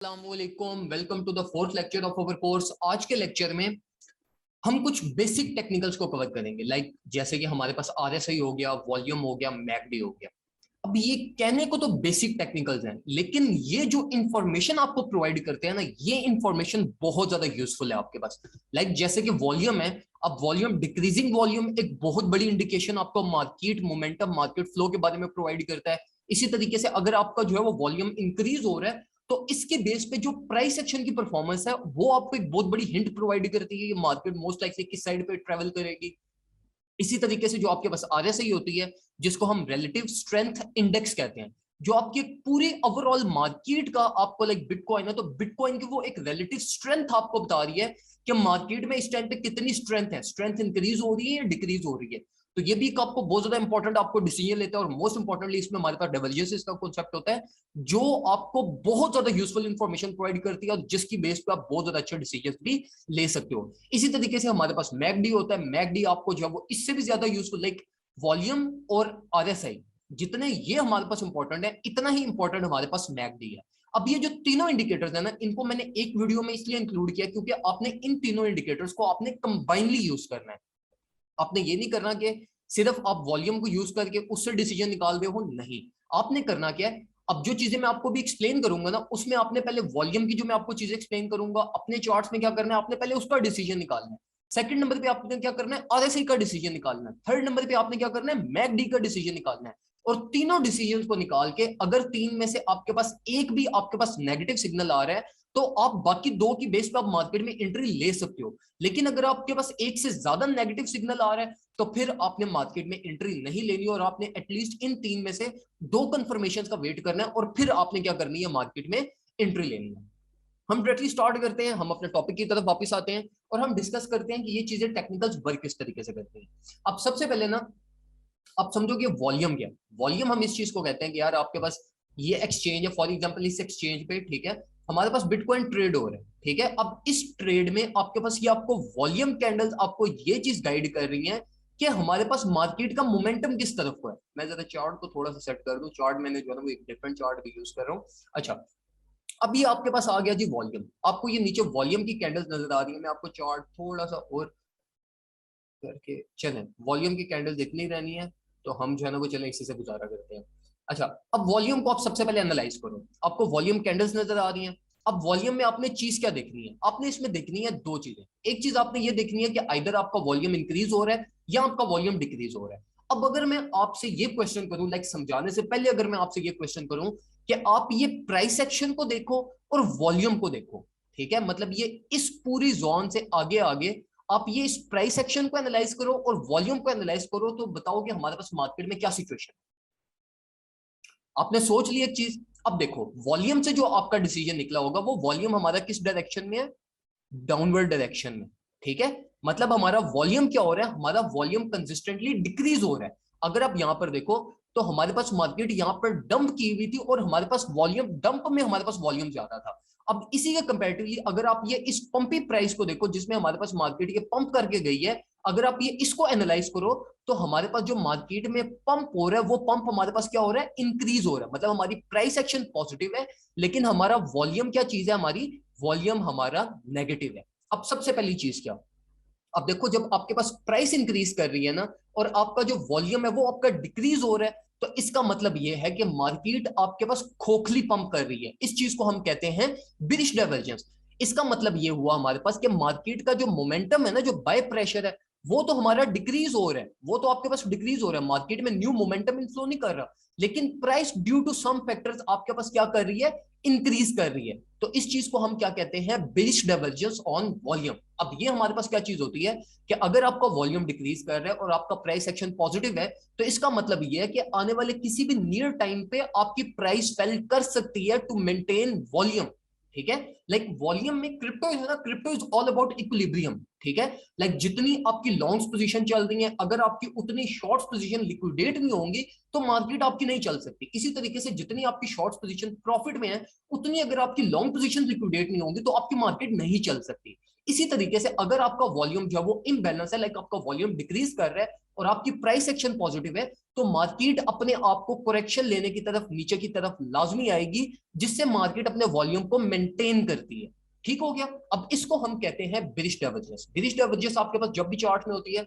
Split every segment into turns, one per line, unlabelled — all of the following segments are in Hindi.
अस्सलामुअलैकुम, welcome to the fourth lecture of our course. आज के लेक्चर में हम कुछ बेसिक टेक्निकल्स को कवर करेंगे, जैसे कि हमारे पास आरएसआई हो गया, वॉल्यूम हो गया, मैकडी हो गया। अब ये कहने को तो बेसिक टेक्निकल्स हैं, लेकिन ये जो इंफॉर्मेशन आपको प्रोवाइड करते हैं ना, ये इंफॉर्मेशन बहुत ज्यादा यूजफुल है आपके पास। जैसे कि वॉल्यूम है। अब वॉल्यूम, डिक्रीजिंग वॉल्यूम एक बहुत बड़ी इंडिकेशन आपको मार्केट मोमेंटम, मार्केट फ्लो के बारे में प्रोवाइड करता है। इसी तरीके से अगर आपका जो है वो वॉल्यूम इंक्रीज हो रहा है, तो इसके बेस पे जो प्राइस एक्शन की परफॉर्मेंस है वो आपको एक बहुत बड़ी हिंट प्रोवाइड करती है कि मार्केट मोस्ट लाइकली किस साइड पे ट्रेवल करेगी। इसी तरीके से जो आपके पास आरएसआई होती है, जिसको हम रिलेटिव स्ट्रेंथ इंडेक्स कहते हैं, जो आपकी पूरी ओवरऑल मार्केट का आपको बिटकॉइन है, तो बिटकॉइन की वो एक रिलेटिव स्ट्रेंथ आपको बता रही है कि मार्केट में इस टाइम पे कितनी स्ट्रेंथ है, स्ट्रेंथ इंक्रीज हो रही है या डिक्रीज हो रही है। तो ये भी एक आपको बहुत ज्यादा इंपॉर्टेंट आपको डिसीजन लेता है। और मोस्ट इंपॉर्टेंटली इसमें हमारे पास डाइवर्जेंस का कॉन्सेप्ट होता है, जो आपको बहुत ज्यादा यूजफुल इंफॉर्मेशन प्रोवाइड करती है और जिसकी बेस पे आप बहुत ज्यादा अच्छे डिसीजन भी ले सकते हो। इसी तरीके से हमारे पास मैकडी होता है। मैकडी आपको जो है वो इससे भी ज्यादा यूजफुल, वॉल्यूम और आरएसआई जितने ये हमारे पास इंपॉर्टेंट है, इतना ही इंपॉर्टेंट हमारे पास मैकडी है। अब ये जो तीनों इंडिकेटर्स है ना, इनको मैंने एक वीडियो में इसलिए इंक्लूड किया क्योंकि आपने इन तीनों इंडिकेटर्स को आपने कंबाइनली यूज करना है। आपने ये नहीं करना कि सिर्फ आप वॉल्यूम को यूज करके उससे डिसीजन निकाल रहे हो, नहीं। आपने करना क्या है, अब जो चीजें मैं आपको भी एक्सप्लेन करूंगा ना, उसमें आपने पहले वॉल्यूम की जो मैं आपको चीजें एक्सप्लेन करूंगा अपने चार्ट्स में क्या करना है, आपने पहले उसका डिसीजन निकालना है। सेकंड नंबर पे आपने क्या करना है, आरएसआई का डिसीजन निकालना है। थर्ड नंबर पे आपने क्या करना है, मैकडी का डिसीजन निकालना है। और तीनों डिसीजन को निकाल के अगर तीन में से आपके पास एक भी आपके पास नेगेटिव सिग्नल आ रहा है, तो आप बाकी दो की बेस पे आप मार्केट में एंट्री ले सकते हो। लेकिन अगर आपके पास एक से ज्यादा नेगेटिव सिग्नल आ रहा है, तो फिर आपने मार्केट में एंट्री नहीं लेनी और आपने एटलीस्ट इन तीन में से दो कंफर्मेशन का वेट करना है और फिर आपने क्या करनी है, मार्केट में एंट्री लेनी है। हम डायरेक्टली स्टार्ट करते हैं, हम अपने टॉपिक की तरफ वापस आते हैं और हम डिस्कस करते हैं कि ये चीजें टेक्निकल्स वर्क किस तरीके से करते हैं। अब सबसे पहले ना, आप समझो कि वॉल्यूम क्या है। वॉल्यूम हम इस चीज को कहते हैं कि यार आपके पास ये एक्सचेंज है, फॉर एग्जांपल इस एक्सचेंज पे, ठीक है, हमारे पास बिटकॉइन ट्रेड हो रहा है, ठीक है। अब इस ट्रेड में आपके पास ये आपको वॉल्यूम कैंडल्स आपको ये चीज गाइड कर रही है कि हमारे पास मार्केट का मोमेंटम किस तरफ को है। मैं जरा चार्ट को थोड़ा सा सेट कर दूं। चार्ट मैंने जो है वो एक डिफरेंट चार्ट भी यूज कर रहा हूँ। अच्छा, अब ये आपके पास आ गया जी वॉल्यूम। आपको ये नीचे वॉल्यूम की कैंडल्स नजर आ रही है। मैं आपको चार्ट थोड़ा सा और करके चलें, वॉल्यूम की कैंडल देखनी रहनी है, तो हम जो है ना वो चलें इसी से गुजारा करते हैं। अच्छा, अब वॉल्यूम को आप सबसे पहले एनालाइज करो। आपको वॉल्यूम कैंडल्स नजर आ रही हैं। अब वॉल्यूम में आपने चीज क्या देखनी है, आपने इसमें देखनी है दो चीजें। एक चीज आपने ये देखनी है कि आइदर आपका वॉल्यूम इंक्रीज हो रहा है या आपका वॉल्यूम डिक्रीज हो रहा है। अब अगर मैं आपसे ये क्वेश्चन करूं, समझाने से पहले अगर मैं आपसे ये क्वेश्चन करूं कि आप ये प्राइस एक्शन को देखो और वॉल्यूम को देखो, ठीक है, मतलब ये इस पूरी जोन से आगे आगे आप ये इस प्राइस एक्शन को एनालाइज करो और वॉल्यूम को एनालाइज करो, तो बताओ कि हमारे पास मार्केट में क्या सिचुएशन है। आपने सोच ली एक चीज। अब देखो, वॉल्यूम से जो आपका डिसीजन निकला होगा, वो वॉल्यूम हमारा किस डायरेक्शन में है, डाउनवर्ड डायरेक्शन में, ठीक है। मतलब हमारा वॉल्यूम क्या हो रहा है, हमारा वॉल्यूम कंसिस्टेंटली डिक्रीज हो रहा है। अगर आप यहां पर देखो, तो हमारे पास मार्केट यहां पर डंप की हुई थी और हमारे पास वॉल्यूम डंप में हमारे पास वॉल्यूम ज्यादा था। अब इसी के कंपैरेटिवली अगर आप ये इस पंपी प्राइस को देखो, जिसमें हमारे पास मार्केट ये पंप करके गई है, अगर आप ये इसको एनालाइज करो, तो हमारे पास जो मार्केट में पंप हो रहा है, वो पंप हमारे पास क्या हो रहा है, इंक्रीज हो रहा है। मतलब हमारी प्राइस एक्शन पॉजिटिव है, लेकिन हमारा वॉल्यूम क्या चीज है, हमारी वॉल्यूम हमारा नेगेटिव है। अब सबसे पहली चीज क्या, अब देखो, जब आपके पास प्राइस इंक्रीज कर रही है ना और आपका जो वॉल्यूम है वो आपका डिक्रीज हो रहा है, तो इसका मतलब ये है कि मार्केट आपके पास खोखली पंप कर रही है। इस चीज को हम कहते हैं बिरिश डाइवर्जेंस। इसका मतलब ये हुआ हमारे पास कि मार्केट का जो मोमेंटम है ना, जो बाय प्रेशर है, वो तो हमारा डिक्रीज हो रहा है, वो तो आपके पास डिक्रीज हो रहा है। मार्केट में न्यू मोमेंटम इनफ्लो नहीं कर रहा, लेकिन price due to some factors आपके पास क्या कर रही है, इंक्रीज कर रही है। तो इस चीज को हम क्या कहते हैं, बिरिश डाइवर्जेंस ऑन वॉल्यूम। अब ये हमारे पास क्या चीज होती है कि अगर आपका वॉल्यूम डिक्रीज कर रहा है और आपका प्राइस एक्शन पॉजिटिव है, तो इसका मतलब ये है कि आने वाले किसी भी नियर टाइम पे आपकी प्राइस फेल कर सकती है टू मेंटेन वॉल्यूम, ठीक है। वॉल्यूम में क्रिप्टो है ना, crypto is all about equilibrium, ठीक है। जितनी आपकी लॉन्ग्स पोजीशन चल रही है, अगर आपकी उतनी शॉर्ट्स पोजीशन लिक्विडेट नहीं होंगी, तो मार्केट आपकी नहीं चल सकती। इसी तरीके से जितनी आपकी शॉर्ट्स पोजीशन प्रॉफिट में है, उतनी अगर आपकी लॉन्ग पोजीशन लिक्विडेट नहीं होंगी, तो आपकी मार्केट नहीं चल सकती। इसी तरीके से अगर आपका वॉल्यूम जो है वो इम्बैलेंस है, आपका वॉल्यूम डिक्रीज कर रहा है और आपकी प्राइस एक्शन पॉजिटिव है, तो मार्केट अपने आप को करेक्शन लेने की तरफ, नीचे की तरफ लाजमी आएगी, जिससे मार्केट अपने वॉल्यूम को मेंटेन करती है। ठीक हो गया। अब इसको हम कहते हैं बिरिश डाइवर्जेंस। बिरिश डाइवर्जेंस आपके पास जब भी चार्ट में होती है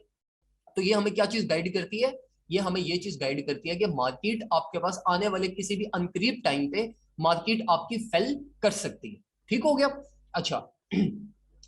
तो ये हमें क्या चीज गाइड करती है, ये हमें ये चीज गाइड करती है कि मार्केट आपके पास आने वाले किसी भी अनकरीब टाइम पे मार्केट आपकी फेल कर सकती है। ठीक हो गया। अच्छा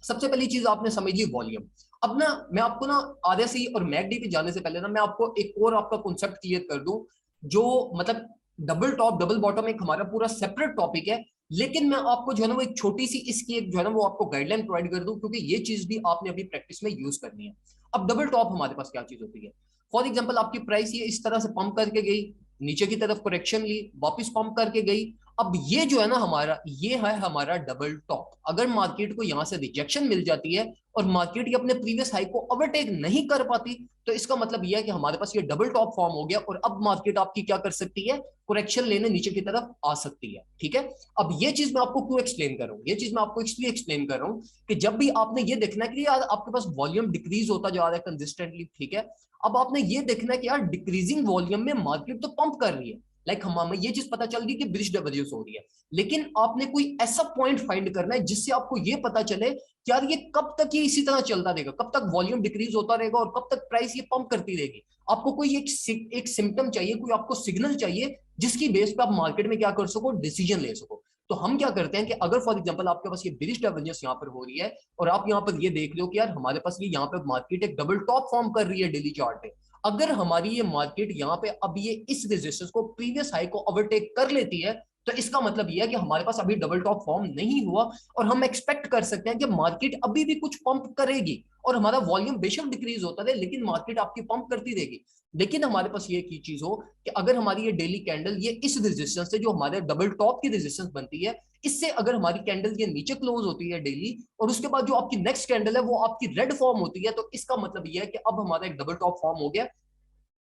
सबसे पहली चीज आपने समझ ली वॉल्यूम। अब ना मैं आपको ना आरएसआई और मैकडी पे जाने से पहले ना मैं आपको एक और आपका कॉन्सेप्ट क्लियर कर दूं, जो मतलब डबल टॉप डबल बॉटम एक हमारा पूरा सेपरेट टॉपिक है, लेकिन मैं आपको जो है ना वो एक छोटी सी इसकी एक जो है ना वो आपको गाइडलाइन प्रोवाइड कर दूं, क्योंकि ये चीज भी आपने अभी प्रैक्टिस में यूज करनी है। अब डबल टॉप हमारे पास क्या चीज होती है, फॉर एग्जाम्पल आपकी प्राइस ये इस तरह से पंप करके गई, नीचे की तरफ करेक्शन ली, वापस पंप करके गई। अब ये जो है ना हमारा, ये है हमारा डबल टॉप। अगर मार्केट को यहां से रिजेक्शन मिल जाती है और मार्केट ये अपने प्रीवियस हाई को ओवरटेक नहीं कर पाती, तो इसका मतलब यह है कि हमारे पास ये डबल टॉप फॉर्म हो गया और अब मार्केट आपकी क्या कर सकती है, करेक्शन लेने नीचे की तरफ आ सकती है। ठीक है। अब ये चीज मैं आपको क्यों एक्सप्लेन कर रहा हूँ, ये चीज मैं आपको इसलिए एक्सप्लेन कर रहा हूँ कि जब भी आपने ये देखना है कि यार आपके पास वॉल्यूम डिक्रीज होता जा रहा है कंसिस्टेंटली, ठीक है, अब आपने ये देखना है कि यार डिक्रीजिंग वॉल्यूम में मार्केट तो पंप कर रही है, लाइक हमें ये चीज पता चल गई कि ब्रिज डाइवर्जेंस हो रही है, लेकिन आपने कोई ऐसा पॉइंट फाइंड करना है जिससे आपको ये पता चले कि यार ये कब तक ये इसी तरह चलता रहेगा, कब तक वॉल्यूम डिक्रीज होता रहेगा और कब तक प्राइस ये पंप करती रहेगी। आपको कोई एक सिम्टम चाहिए, कोई आपको सिग्नल चाहिए जिसकी बेस पे आप मार्केट में क्या कर सको, डिसीजन ले सको। तो हम क्या करते हैं कि अगर फॉर एग्जांपल आपके पास ये ब्रिज डाइवर्जेंस यहाँ पर हो रही है और आप यहाँ पर ये देख लो कि यार हमारे पास ये यहाँ पे मार्केट एक डबल टॉप फॉर्म कर रही है डेली चार्ट पे, अगर हमारी ये मार्केट यहाँ पे अब ये इस रेजिस्टेंस को, प्रीवियस हाई को ओवरटेक कर लेती है, तो इसका मतलब यह है कि हमारे पास अभी डबल टॉप फॉर्म नहीं हुआ और हम एक्सपेक्ट कर सकते हैं कि मार्केट अभी भी कुछ पंप करेगी और हमारा वॉल्यूम बेशक डिक्रीज होता है लेकिन मार्केट आपकी पंप करती रहेगी। लेकिन हमारे पास ये की चीज हो कि अगर हमारी ये डेली कैंडल ये इस रेजिस्टेंस से, जो हमारे डबल टॉप की रेजिस्टेंस बनती है, इससे अगर हमारी कैंडल ये नीचे क्लोज होती है डेली और उसके बाद जो आपकी नेक्स्ट कैंडल है वो आपकी रेड फॉर्म होती है, तो इसका मतलब यह है कि अब हमारा एक डबल टॉप फॉर्म हो गया।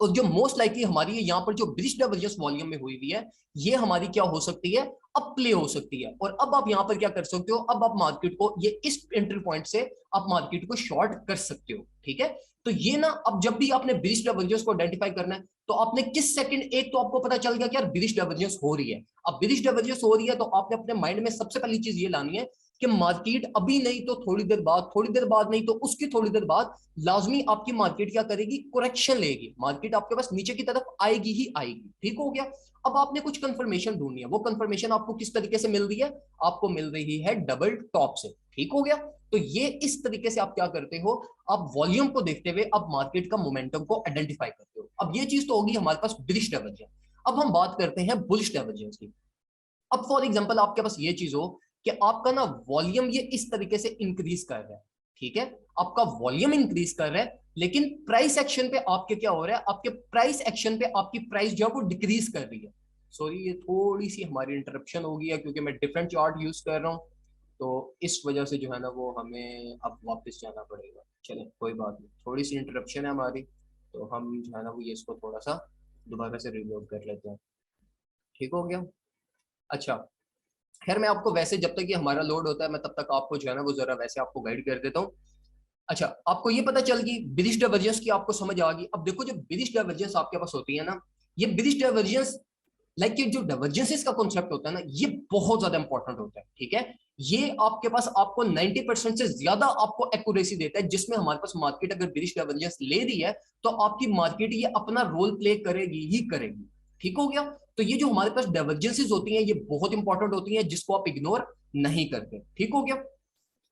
और जो मोस्ट लाइकली हमारी यहाँ पर जो ब्रिज डाइवर्जेंस वॉल्यूम में हुई हुई है, ये हमारी क्या हो सकती है, अब प्ले हो सकती है। और अब आप यहाँ पर क्या कर सकते हो, अब आप मार्केट को ये इस एंट्री पॉइंट से आप मार्केट को शॉर्ट कर सकते हो। ठीक है। तो ये ना, अब जब भी आपने ब्रिज डाइवर्जेंस को आइडेंटिफाई करना है तो आपने किस सेकंड, एक तो आपको पता चल गया कि यार ब्रिज डाइवर्जेंस हो रही है। अब ब्रिज डाइवर्जेंस हो रही है तो आपने अपने माइंड में सबसे पहली चीज ये लानी है कि मार्केट अभी नहीं तो थोड़ी देर बाद, थोड़ी देर बाद नहीं तो उसकी थोड़ी देर बाद लाजमी आपकी मार्केट क्या करेगी, करेक्शन लेगी, मार्केट आपके पास नीचे की तरफ आएगी ही आएगी। ठीक हो गया। अब आपने कुछ कंफर्मेशन ढूंढनी है, वो कंफर्मेशन आपको किस तरीके से मिल रही है, आपको मिल रही है डबल टॉप से। ठीक हो गया। तो ये इस तरीके से आप क्या करते हो, आप वॉल्यूम को देखते हुए आप मार्केट का मोमेंटम को आइडेंटिफाई करते हो। अब ये चीज तो होगी हमारे पास बुलिश डाइवर्जेंस। अब हम बात करते हैं बुलिश डाइवर्जेंस की। अब फॉर एग्जांपल आपके पास ये चीज हो कि आपका ना वॉल्यूम ये इस तरीके से इंक्रीज कर रहा है, ठीक है, आपका वॉल्यूम इंक्रीज कर रहा है, लेकिन प्राइस एक्शन पे आपके क्या हो रहा है, आपके प्राइस एक्शन पे आपकी प्राइस जो है वो डिक्रीज कर रही है। सॉरी ये थोड़ी सी हमारी इंटरप्शन हो गई है क्योंकि मैं डिफरेंट चार्ट यूज कर रहा हूँ, तो इस वजह से जो है ना वो हमें अब वापस जाना पड़ेगा। चले कोई बात नहीं, थोड़ी सी इंटरप्शन है हमारी, तो हम जो है ना वो ये इसको थोड़ा सा दोबारा से रिलोड कर लेते हैं। ठीक हो गया। अच्छा खैर मैं आपको वैसे जब तक ये हमारा लोड होता है मैं तब तक आपको जो है ना वो जरा वैसे आपको गाइड कर देता हूँ। अच्छा आपको ये पता चल गई ब्रिज डाइवर्जेंस की, आपको समझ आ गई। अब देखो जो ब्रिज डाइवर्जेंस आपके पास होती है ना, ये ब्रिज डाइवर्जेंस लाइक ये जो डाइवर्जेंसेस का कॉन्सेप्ट होता है ना, ये बहुत ज्यादा इंपॉर्टेंट होता है। ठीक है। ये आपके पास आपको 90% से ज्यादा आपको एक्यूरेसी देता है, जिसमें हमारे पास मार्केट अगर ब्रिज डाइवर्जेंस ले रही है तो आपकी मार्केट ये अपना रोल प्ले करेगी ही करेगी। ठीक हो गया। तो ये जो हमारे पास डाइवर्जेंसेस होती हैं ये बहुत इंपॉर्टेंट होती हैं, जिसको आप इग्नोर नहीं करते। ठीक हो गया।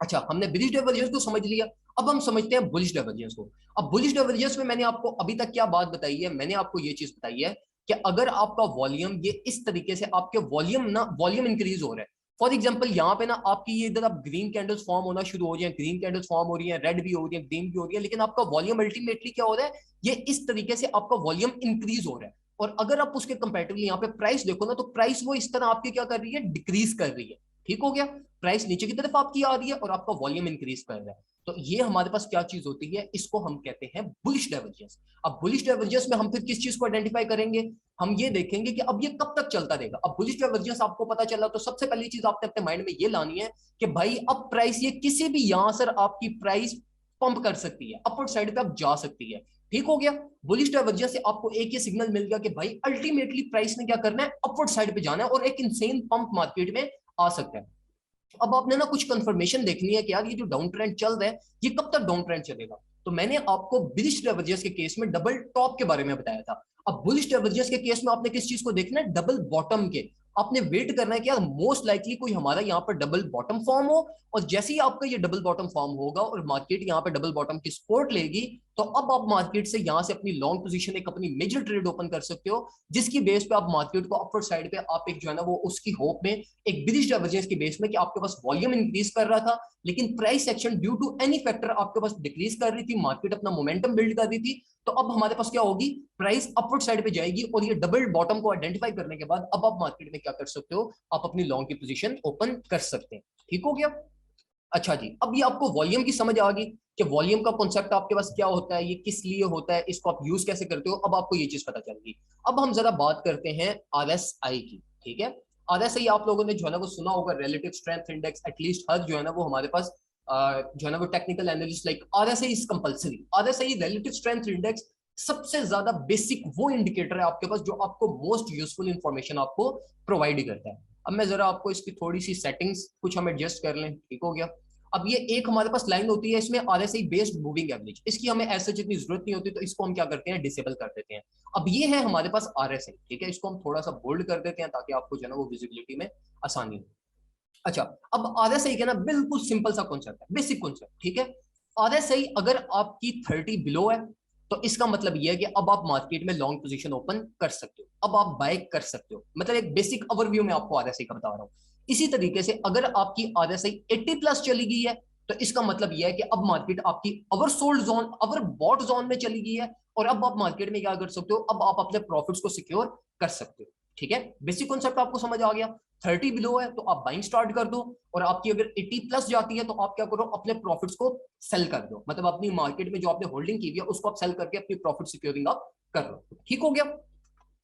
अच्छा हमने ब्रिज डाइवर्जेंस को समझ लिया, अब हम समझते हैं बुलिश डाइवर्जेंस को। अब बुलिश डाइवर्जेंस में मैंने आपको अभी तक क्या बात बताई है, मैंने आपको ये चीज बताई है कि अगर आपका वॉल्यूम ये इस तरीके से, आपके वॉल्यूम इंक्रीज हो रहा है, फॉर एग्जांपल यहाँ पे ना आपकी ये इधर अब ग्रीन कैंडल्स फॉर्म होना शुरू हो जाए, ग्रीन कैंडल्स फॉर्म हो रही है, रेड भी हो रही है, ग्रीन भी हो रही है, लेकिन आपका वॉल्यूम अल्टीमेटली क्या हो रहा है, ये इस तरीके से आपका वॉल्यूम इंक्रीज हो रहा है। और अगर आप उसके कंपेरेटिवली यहाँ पे प्राइस देखो ना, तो प्राइस वो इस तरह आपकी क्या कर रही है, डिक्रीज कर रही है। ठीक हो गया। प्राइस नीचे की तरफ आपकी आ रही है और आपका वॉल्यूम इंक्रीज कर रहा है। तो ये हमारे पास क्या चीज होती है, इसको हम कहते हैं बुलिश डाइवर्जेंस। अब बुलिश डाइवर्जेंस में हम फिर किस चीज को आइडेंटिफाई करेंगे, हम ये देखेंगे कि अब ये कब तक चलता रहेगा। अब बुलिश डाइवर्जेंस आपको पता चला तो सबसे पहली चीज आपने अपने माइंड में ये लानी है कि भाई अब प्राइस ये किसी भी यहां सर आपकी प्राइस पंप कर सकती है, अपवर्ड साइड पे आप जा सकती है। ठीक हो गया। बुलिश डाइवर्जेंस से आपको एक ये सिग्नल मिल गया कि भाई अल्टीमेटली प्राइस ने क्या करना है, अपवर्ड साइड पे जाना है और एक इनसेन पंप मार्केट में आ सकता है। अब आपने ना कुछ कंफर्मेशन देखनी है कि यार ये जो डाउन ट्रेंड चल रहा है ये कब तक डाउन ट्रेंड चलेगा। तो मैंने आपको बुलिश डाइवर्जेंस के केस में डबल टॉप के बारे में बताया था। अब बुलिश डाइवर्जेंस के केस में आपने किस चीज को देखना है, डबल बॉटम के। आपने वेट करना है कि यार मोस्ट लाइकली कोई हमारा यहाँ पर डबल बॉटम फॉर्म हो, और जैसे ही आपका ये डबल बॉटम फॉर्म होगा और मार्केट यहाँ पर डबल बॉटम की सपोर्ट लेगी, तो अब आप मार्केट से यहाँ से अपनी लॉन्ग पोजीशन एक अपनी मेजर ट्रेड ओपन कर सकते हो, जिसकी बेस पे आप मार्केट को अपवर्ड साइड पे आप एक जो है ना वो उसकी होप में एक बुलिश डाइवर्जेंस की बेस में कि आपके पास वॉल्यूम इंक्रीज कर रहा था, लेकिन price action due to any factor आपके पास डिक्रीज कर रही थी, मार्केट अपना मोमेंटम बिल्ड कर रही थी, तो अब हमारे पास क्या होगी, प्राइस अपवर्ड साइड पे जाएगी और ये डबल बॉटम को आइडेंटिफाई करने के बाद अब आप मार्केट में क्या कर सकते हो, आप अपनी लॉन्ग की पोजीशन ओपन कर सकते हैं। ठीक हो गया। अच्छा जी, अब ये आपको वॉल्यूम की समझ आ गई कि वॉल्यूम का कॉन्सेप्ट आपके पास क्या होता है, ये किस लिए होता है, इसको आप यूज कैसे करते हो, अब आपको ये चीज पता चल गई। अब हम जरा बात करते हैं आरएसआई की। ठीक है। आरएसआई आप लोगों ने जो है ना वो सुना होगा, रिलेटिव स्ट्रेंथ इंडेक्स, एटलीस्ट हर जो है ना वो हमारे पास जो है ना वो technical analyst like RSI is compulsory. RSI relative strength index सबसे ज्यादा बेसिक वो इंडिकेटर है आपके पास जो आपको मोस्ट यूजफुल इंफॉर्मेशन आपको प्रोवाइड करता है। अब मैं जरा आपको इसकी थोड़ी सी सेटिंग्स कुछ हम एडजस्ट कर लें। ठीक हो गया। अब ये एक हमारे पास लाइन होती है इसमें आरएसआई बेस्ड मूविंग एवरेज, इसकी हमें ऐसे जितनी जरूरत नहीं होती, तो इसको हम क्या करते हैं, डिसेबल कर देते हैं। अब ये है हमारे पास आरएसआई। ठीक है, इसको हम थोड़ा सा बोल्ड कर देते हैं ताकि आपको जो है ना वो विजिबिलिटी में आसानी हो। अच्छा, अब आरएसआई का ना बिल्कुल सिंपल सा कॉन्सेप्ट है, बेसिक कॉन्सेप्ट। ठीक है। आरएसआई अगर आपकी 30 बिलो है तो इसका मतलब यह है कि अब आप मार्केट में लॉन्ग पोजीशन ओपन कर सकते हो, अब आप बाय कर सकते हो। मतलब एक बेसिक ओवरव्यू में आपको आरएसआई का बता रहा हूं। इसी तरीके से अगर आपकी आरएसआई 80 प्लस चली गई है तो इसका मतलब यह है कि अब मार्केट आपकी oversold zone, overbought zone में चली गई है, और अब आप मार्केट में क्या कर सकते हो, अब आप अपने प्रॉफिट्स को सिक्योर कर सकते हो। ठीक है, बेसिक कॉन्सेप्ट आपको समझ आ गया। 30 बिलो है तो आप बाइंग स्टार्ट कर दो, और आपकी अगर 80 प्लस जाती है तो आप क्या करो, अपने प्रॉफिट्स को सेल कर दो, मतलब अपनी मार्केट में जो आपने होल्डिंग की हुई है उसको आप सेल करके अपनी प्रॉफिट सिक्योरिंग आप कर लो। ठीक हो गया।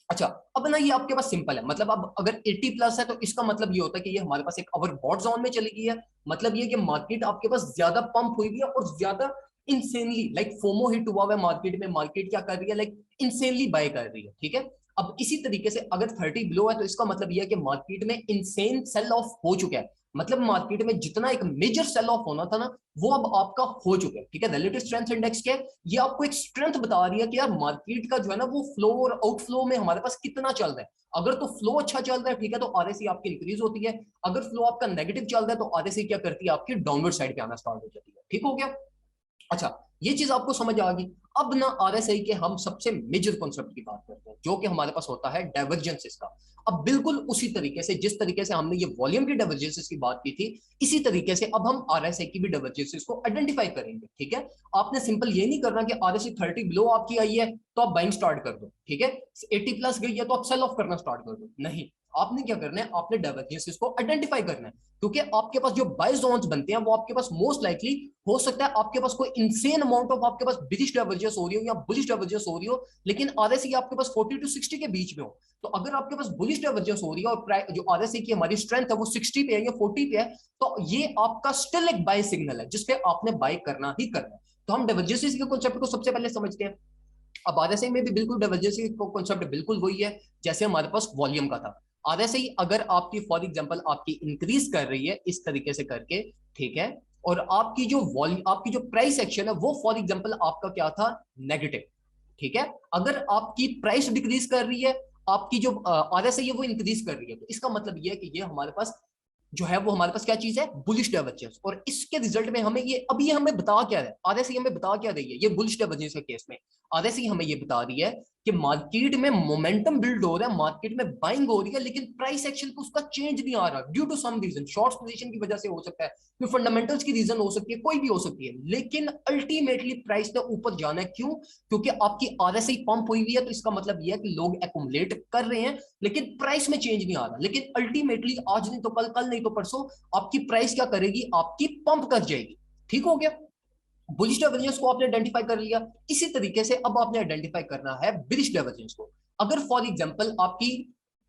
अच्छा, अब ना ये आपके पास सिंपल है, मतलब अब अगर 80 प्लस है तो इसका मतलब ये होता है कि ये हमारे पास एक ओवरबॉट जोन में चली गई है। मतलब ये कि मार्केट आपके पास ज्यादा पंप हुई है और ज्यादा इंसेनली लाइक फोमो हिट हुआ है मार्केट में, मार्केट क्या कर रही है, लाइक इंसेनली बाय कर रही है। ठीक है। अब इसी तरीके से अगर 30 बिलो है तो इसका मतलब यह है कि मार्केट में इंसेन सेल ऑफ हो चुका है, मतलब मार्केट में जितना एक मेजर सेल ऑफ होना था ना वो अब आपका हो चुका है। ठीक है, रिलेटिव स्ट्रेंथ इंडेक्स क्या है, ये आपको एक स्ट्रेंथ बता रही है कि यार मार्केट का जो है ना वो फ्लो और आउटफ्लो में हमारे पास कितना चल रहा है। अगर तो फ्लो अच्छा चल रहा है, ठीक है, तो आरएसआई आपकी इंक्रीज होती है। अगर फ्लो आपका नेगेटिव चल रहा है तो आरएसआई क्या करती है, आपकी डाउनवर्ड साइड पे आना स्टार्ट हो जाती है। ठीक हो गया। अच्छा, ये चीज आपको समझ आ गई। अब ना आरएसआई के हम सबसे मेजर कॉन्सेप्ट की बात करते हैं जो कि हमारे पास होता है डाइवर्जेंसेस का। अब बिल्कुल उसी तरीके से जिस तरीके से हमने ये वॉल्यूम की डाइवर्जेंसेस की बात की थी, इसी तरीके से अब हम आरएसआई की भी डाइवर्जेंसेस को आइडेंटिफाई करेंगे। ठीक है। आपने सिंपल ये नहीं करना कि आरएसआई 30 बिलो आपकी आई है तो आप बाइंग स्टार्ट कर दो, ठीक है, 80 प्लस गई है तो आप सेल ऑफ करना स्टार्ट कर दो, नहीं। आपने क्या करना है, आपने डाइवर्जेंसेस को आइडेंटिफाई करना है, क्योंकि आपके पास जो बाय जोन्स बनते हैं वो आपके पास मोस्ट लाइकली हो सकता है आपके पास कोई इंसेन अमाउंट ऑफ आपके पास बिलिश डाइवर्जेंस हो रही हो या बुलिश डाइवर्जेंस हो रही हो, लेकिन आरएसआई आपके पास 40 टू 60 के बीच में हो। तो अगर आपके पास बुलिश डाइवर्जेंस हो रही है और जो आरएसआई की हमारी स्ट्रेंथ है वो 60 पे है या 40 पे है, तो ये आपका स्टिल एक बाय सिग्नल है जिसपे आपने बाय करना ही करना है। तो हम डाइवर्जेंसेस के कॉन्सेप्ट को सबसे पहले समझते हैं। अब आरएसआई में भी बिल्कुल डाइवर्जेंसी कॉन्सेप्ट बिल्कुल वही है जैसे हमारे पास वॉल्यूम का था। आरएसआई अगर आपकी फॉर एग्जांपल आपकी इंक्रीज कर रही है इस तरीके से करके, ठीक है, और आपकी जो वॉल्यूम, आपकी जो प्राइस एक्शन है वो फॉर एग्जांपल आपका क्या था, नेगेटिव। ठीक है। अगर आपकी प्राइस डिक्रीज कर रही है, आपकी जो आरएसआई है वो इंक्रीज कर रही है, तो इसका मतलब ये है कि ये हमारे पास जो है वो हमारे पास क्या चीज है, बुलिश डाइवर्जेंस। और इसके रिजल्ट में हमें ये अभी ये हमें बता क्या रहा है, आरएसआई हमें बता क्या रही है, ये बुलिश डाइवर्जेंस के केस में आरएसआई हमें ये बता रही है कि मार्केट में मोमेंटम बिल्ड हो रहा है, मार्केट में बाइंग हो रही है, लेकिन प्राइस एक्शन को उसका चेंज नहीं आ रहा due to some reason, short position की वजह से हो सकता है, कोई फंडामेंटल्स की रीजन हो सकती है, कोई भी हो सकती है, लेकिन अल्टीमेटली प्राइस ने ऊपर जाना है। क्यों? क्योंकि आपकी आरएसआई पंप हुई हुई है, तो इसका मतलब यह है कि लोग एक्युमुलेट कर रहे हैं, लेकिन प्राइस में चेंज नहीं आ रहा। लेकिन अल्टीमेटली आज नहीं तो कल, कल नहीं तो परसों आपकी प्राइस क्या करेगी, आपकी पंप कर जाएगी। ठीक हो गया। बुलिश डाइवर्जेंस को आपने आइडेंटिफाई कर लिया। इसी तरीके से अब आपने आइडेंटिफाई करना है बिरिश डाइवर्जेंस को। अगर फॉर एग्जांपल आपकी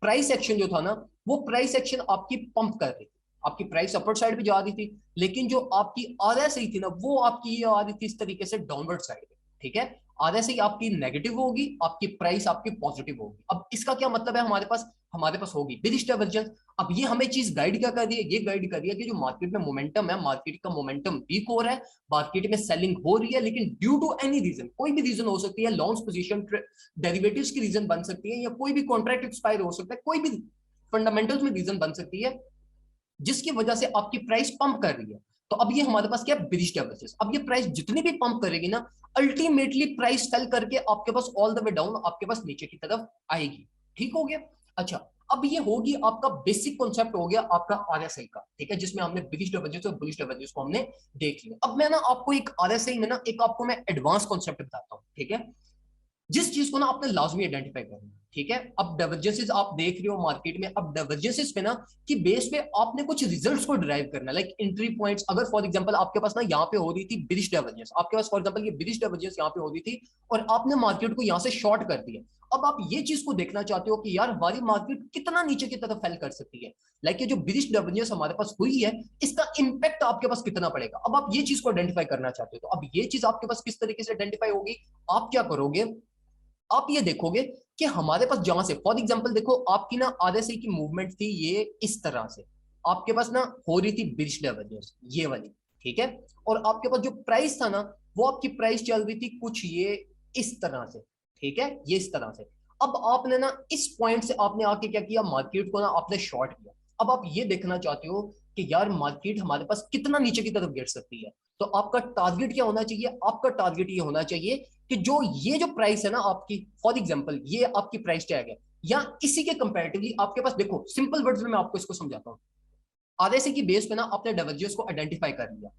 प्राइस एक्शन जो था ना वो प्राइस एक्शन आपकी पंप कर रही थी, आपकी प्राइस अपर साइड पे जा रही थी, लेकिन जो आपकी आरएसआई थी ना वो आपकी ये आ रही थी इस तरीके से डाउनवर्ड साइड पे, ठीक है। आरएसआई आपकी नेगेटिव होगी, आपकी प्राइस आपकी पॉजिटिव होगी। अब इसका क्या मतलब है, हमारे पास होगी बिरिश डाइवर्जेंस। अब ये हमें चीज गाइड क्या कर रही है, ये गाइड कर रही है कि जो मार्केट में मोमेंटम है, मार्केट का मोमेंटम वीक हो रहा है, मार्केट में सेलिंग हो रही है, लेकिन ड्यू टू एनी रीजन, कोई भी रीजन हो सकती है, लॉन्ग पोजीशन डेरिवेटिव्स की रीजन बन सकती है, या कोई भी कॉन्ट्रैक्ट एक्सपायर हो सकता है, कोई भी फंडामेंटल्स में रीजन बन सकती है जिसकी वजह से आपकी प्राइस पंप कर रही है। तो अब ये हमारे पास क्या है, बिरिश डाइवर्जेंस। अब ये प्राइस जितनी भी पंप करेगी ना, अल्टीमेटली प्राइस सेल करके आपके पास ऑल द वे डाउन आपके पास नीचे की तरफ आएगी। ठीक हो गया। अच्छा, अब ये होगी आपका बेसिक कॉन्सेप्ट हो गया आपका आरएसआई का, ठीक है, जिसमें हमने बिरिश डाइवर्जेंस और बुलिश डाइवर्जेंस को हमने देख लिया। अब मैं ना आपको एक आरएसआई में ना एक आपको मैं एडवांस कॉन्सेप्ट बताता हूँ, ठीक है, जिस चीज को ना आपने लाजमी आइडेंटिफाई करना है, ठीक है। अब डाइवर्जेंसेस आप देख रहे हो मार्केट में, अब डाइवर्जेंसेस पे ना कि बेस पे आपने कुछ रिजल्ट्स को डिराइव करना है, लाइक एंट्री पॉइंट्स। अगर फॉर एग्जांपल आपके पास ना यहाँ पे हो रही थी बिरिश डाइवर्जेंस, आपके पास फॉर एग्जांपल ये बिरिश डाइवर्जेंस यहाँ पे हो रही थी और आपने मार्केट को यहाँ से शॉर्ट कर दिया। अब आप ये चीज को देखना चाहते हो कि यार हमारी मार्केट कितना नीचे की तरफ फेल कर सकती है, लाइक ये जो बिरिश डाइवर्जेंस हमारे पास हुई है इसका इंपैक्ट आपके पास कितना पड़ेगा। अब आप ये चीज को आइडेंटिफाई करना चाहते हो, तो अब ये चीज आपके पास किस तरीके से आइडेंटिफाई होगी, आप क्या करोगे, आप ये देखोगे कि हमारे पास जहां से फॉर एग्जांपल देखो आपकी ना आरएसआई की मूवमेंट थी ये इस तरह से, आपके पास ना हो रही थी बिरिश डाइवर्जेंस ये वाली, ठीक है, और आपके पास जो प्राइस था ना वो आपकी प्राइस चल रही थी कुछ ये इस तरह से, ठीक है, ये इस तरह से। अब आपने ना इस पॉइंट से आपने आके क्या किया, मार्केट को ना आपने शॉर्ट किया। अब आप ये देखना चाहते हो कि यार मार्केट हमारे पास कितना नीचे की तरफ गिर सकती है, तो आपका टारगेट क्या होना चाहिए, आपका टारगेट ये होना चाहिए कि जो ये जो प्राइस है ना आपकी, फॉर एग्जांपल ये आपकी प्राइस टैग है, या इसी के कंपैरेटिवली आपके पास देखो सिंपल वर्ड्स में मैं आपको इसको समझाता हूँ। आरएसआई की बेस पे ना आपने डाइवर्जेंस को आइडेंटिफाई कर लिया,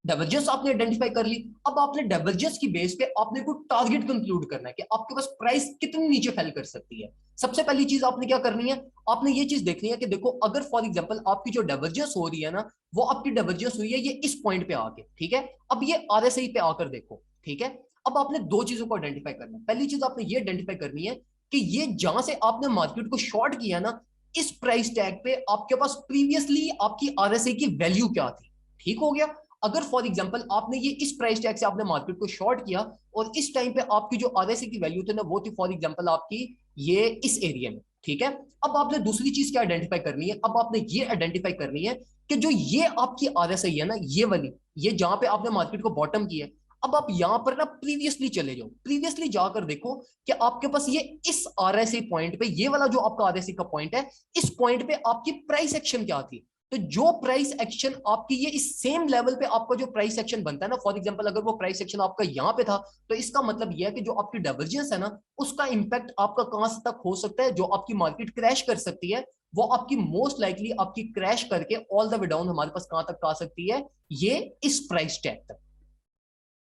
डाइवर्जेंस आपने आइडेंटिफाई कर ली। अब आपने डाइवर्जेंस की बेस पे आपने कोई टारगेट कंक्लूड करना है कि आपके पास प्राइस कितनी नीचे फेल कर सकती है। सबसे पहली चीज आपने क्या करनी है, आपने ये चीज देखनी है कि देखो अगर फॉर एग्जांपल आपकी जो डाइवर्जेंस हो रही है ना वो आपकी डाइवर्जेंस हुई है ये इस पॉइंट पे आके, ठीक है, अब ये आरएसआई पे आकर देखो, ठीक है। अब आपने दो चीजों को आइडेंटिफाई करना है। पहली चीज आपने ये आइडेंटिफाई करनी है कि ये जहां से आपने मार्केट को शॉर्ट किया ना, इस प्राइस टैग पे आपके पास प्रीवियसली आपकी आरएसआई की वैल्यू क्या थी। ठीक हो गया। अगर फॉर एग्जांपल आपने ये इस प्राइस टैग से आपने मार्केट को शॉर्ट किया और इस टाइम पे आपकी जो आरएसआई की वैल्यू थी ना वो थी फॉर एग्जांपल आपकी ये इस एरिया में, ठीक है। अब आपने दूसरी चीज क्या आइडेंटिफाई करनी है, अब आपने ये आइडेंटिफाई करनी है कि जो ये आपकी आरएसआई है ना ये वाली, ये जहां पे आपने मार्केट को बॉटम किया है, अब आप यहां पर ना प्रीवियसली चले जाओ, प्रीवियसली जाकर देखो कि आपके पास ये इस आरएसआई पॉइंट पे, ये वाला जो आपका आरएसआई का पॉइंट है, इस पॉइंट पे आपकी प्राइस एक्शन क्या थी। तो जो प्राइस एक्शन आपकी ये इस सेम लेवल पे आपका जो प्राइस एक्शन बनता है ना, फॉर एग्जांपल अगर वो प्राइस एक्शन आपका यहां पे था तो इसका मतलब यह है कि जो आपकी डाइवर्जेंस है ना उसका इंपैक्ट आपका कहां से तक हो सकता है, जो आपकी मार्केट क्रैश कर सकती है वो आपकी मोस्ट लाइकली आपकी क्रैश करके ऑल द वे डाउन हमारे पास कहां तक आ सकती है, ये इस प्राइस टैग तक।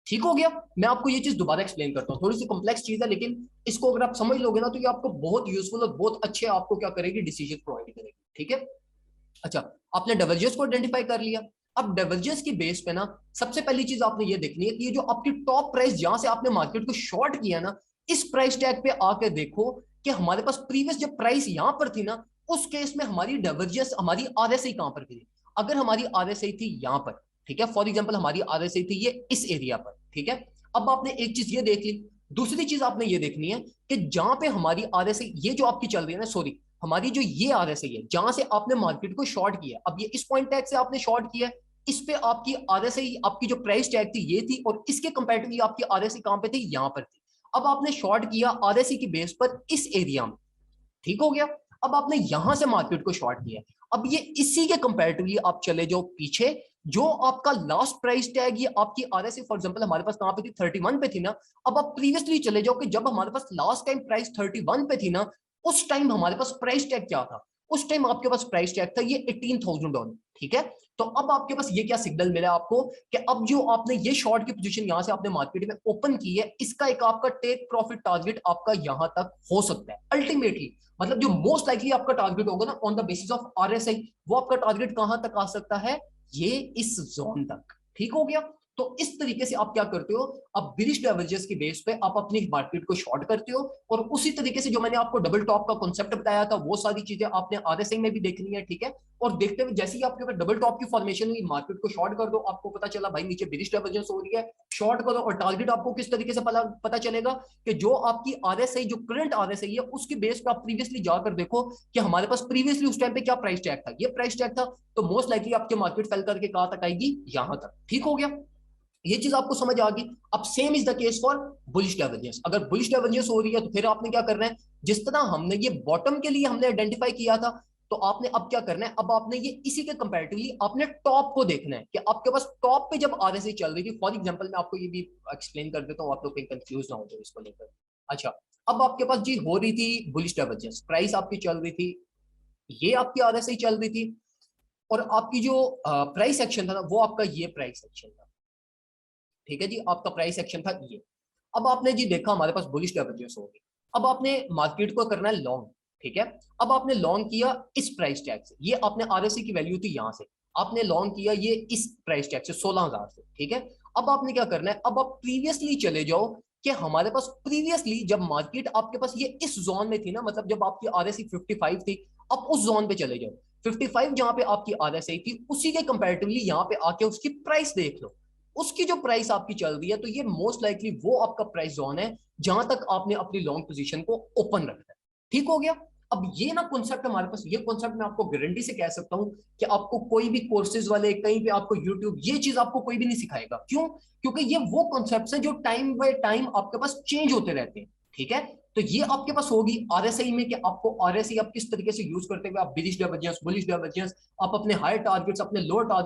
ठीक हो गया। मैं आपको ये चीज दोबारा एक्सप्लेन करता हूँ, थोड़ी सी कॉम्प्लेक्स चीज है लेकिन इसको अगर आप समझ लोगे ना तो ये आपको बहुत यूजफुल और बहुत अच्छे आपको क्या करेगी, डिसीजन प्रोवाइड करेगी, ठीक है। अच्छा, आपने डाइवर्जेंस को आइडेंटिफाई कर लिया। अब डाइवर्जेंस की बेस पे ना सबसे पहली चीज आपने ये देखनी है कि ये जो आपकी टॉप प्राइस जहां से आपने मार्केट को शॉर्ट किया ना, इस प्राइस टैग पे आके देखो कि हमारे पास प्रीवियस जब प्राइस यहां पर थी ना उस केस में हमारी डाइवर्जेंस, हमारी आरएसआई कहां पर थी। अगर हमारी आरएसआई थी यहां पर, ठीक है, फॉर एग्जांपल हमारी आरएसआई थी ये इस एरिया पर, ठीक है। अब आपने एक चीज ये देख ली, दूसरी चीज आपने ये देखनी है कि जहां पे हमारी आरएसआई ये जो आपकी चल रही है ना, सॉरी, हमारी जो ये आरएसआई है जहां से आपने मार्केट को शॉर्ट किया, अब ये इस पॉइंट टैग से आपने शॉर्ट किया, इस पे आपकी आरएसआई, आपकी जो प्राइस टैग थी ये थी और इसके कंपैरेटिवली आपकी आरएसआई कहां पे थी, यहां पर थी। अब आपने शॉर्ट किया आरएसआई की बेस पर इस एरिया में, ठीक हो गया। अब आपने यहां से मार्केट को शॉर्ट किया, अब ये इसी के कंपैरेटिवली आप चले जाओ पीछे, जो आपका लास्ट प्राइस टैग ये आपकी आरएसआई फॉर एग्जांपल हमारे पास कहां पे थी, 31 पे थी ना। अब आप प्रीवियसली चले जाओ कि जब हमारे पास लास्ट टाइम प्राइस 31 पे थी ना, उस टाइम हमारे पास प्राइस टैग क्या था, उस टाइम आपके पास प्राइस टैग था ये $18,000, ठीक है। तो अब आपके पास ये क्या सिग्नल मिला आपको कि अब जो आपने ये शॉर्ट की पोजीशन यहां से आपने मार्केट में ओपन की है, इसका एक आपका टेक प्रॉफिट टारगेट आपका यहां तक हो सकता है अल्टीमेटली। मतलब जो मोस्ट लाइकली आपका टारगेट होगा ना on the basis of RSI, वो आपका टारगेट कहां तक आ सकता है, ये इस जोन तक। ठीक हो गया। तो इस तरीके से आप क्या करते हो, आप बिरिश डाइवर्जेंस की बेस पे आप अपनी मार्केट को शॉर्ट करते हो, और उसी तरीके से जो मैंने आपको डबल टॉप का कॉन्सेप्ट बताया था वो सारी चीजें आपने आरएसआई में भी देखनी है, ठीक है। और देखते हुए जैसे ही आपके ऊपर डबल टॉप की फॉर्मेशन हुई, मार्केट को शॉर्ट कर दो, आपको पता चला भाई नीचे बिरिश डाइवर्जेंस हो रही है, शॉर्ट करो। और टारगेट आपको किस तरीके से पता चलेगा कि जो आपकी आरएसआई, जो करंट आरएसआई है, उसकी बेस पे आप प्रीवियसली जाकर देखो कि हमारे पास प्रीवियसली उस टाइम पे क्या प्राइस टैग था, ये प्राइस टैग था, तो मोस्ट लाइकली आपकी मार्केट फेल करके कहां तक आएगी, यहां तक। ठीक हो गया, ये चीज आपको समझ आ गई। अब same is the case for bullish divergence. अगर बुलिश डाइवर्जेंस हो रही है तो फिर आपने क्या करना है, जिस तरह हमने ये बॉटम के लिए हमने आइडेंटिफाई किया था, तो आपने अब क्या करना है, अब आपने ये इसी के कंपैरेटिवली आपने टॉप को देखना है कि आपके पास टॉप पे जब आरएसआई चल रही थी। फॉर एग्जांपल मैं आपको ये भी एक्सप्लेन कर देता हूँ, आप लोग कहीं कंफ्यूज ना हो जाए इसको लेकर। अच्छा, अब आपके पास जी हो रही थी बुलिश डाइवर्जेंस, प्राइस आपकी चल रही थी, ये आपकी आरएसआई चल रही थी, और आपकी जो प्राइस एक्शन था ना, वो आपका ये प्राइस एक्शन था। ठीक है जी, आपका प्राइस एक्शन था ये। अब आपने जी देखा हमारे पास बुलिश डाइवर्जेंस होगी, अब आपने मार्केट को करना है लॉन्ग। ठीक है, अब आपने लॉन्ग किया इस प्राइस टैग से, ये आपने आरएसआई की वैल्यू थी यहां से, आपने लॉन्ग किया ये इस प्राइस टैग से 16,000 से। ठीक है, अब आपने क्या करना है, अब आप प्रीवियसली चले जाओ कि हमारे पास प्रीवियसली जब मार्केट आपके पास ये इस जोन में थी ना, मतलब जब आपकी आरएसआई 55 थी, अब उस जोन पे चले जाओ। 55 जहां पे आपकी आरएसआई थी, उसी के कंपैरेटिवली यहाँ पे आके उसकी प्राइस देख लो, उसकी जो प्राइस आपकी चल रही है, तो ये मोस्ट लाइकली वो आपका प्राइस जोन है जहां तक आपने अपनी लॉन्ग पोजीशन को ओपन रखना है। ठीक हो गया। अब ये ना कॉन्सेप्ट हमारे पास, ये कॉन्सेप्ट मैं आपको गारंटी से कह सकता हूं कि आपको कोई भी कोर्सेज वाले, कहीं पे आपको यूट्यूब, ये चीज आपको कोई भी नहीं सिखाएगा। क्यों? क्योंकि ये वो कॉन्सेप्ट है जो टाइम बाय टाइम आपके पास चेंज होते रहते हैं। ठीक है, तो ये आपके पास होगी आरएसआई में कि आपको आरएसआई आप किस तरीके से यूज करते हुए आप बिलिश डाइवर्जेंस, बुलिश डाइवर्जेंस, आप अपने हायर टारगेट्स, अपने लोअर टारगेट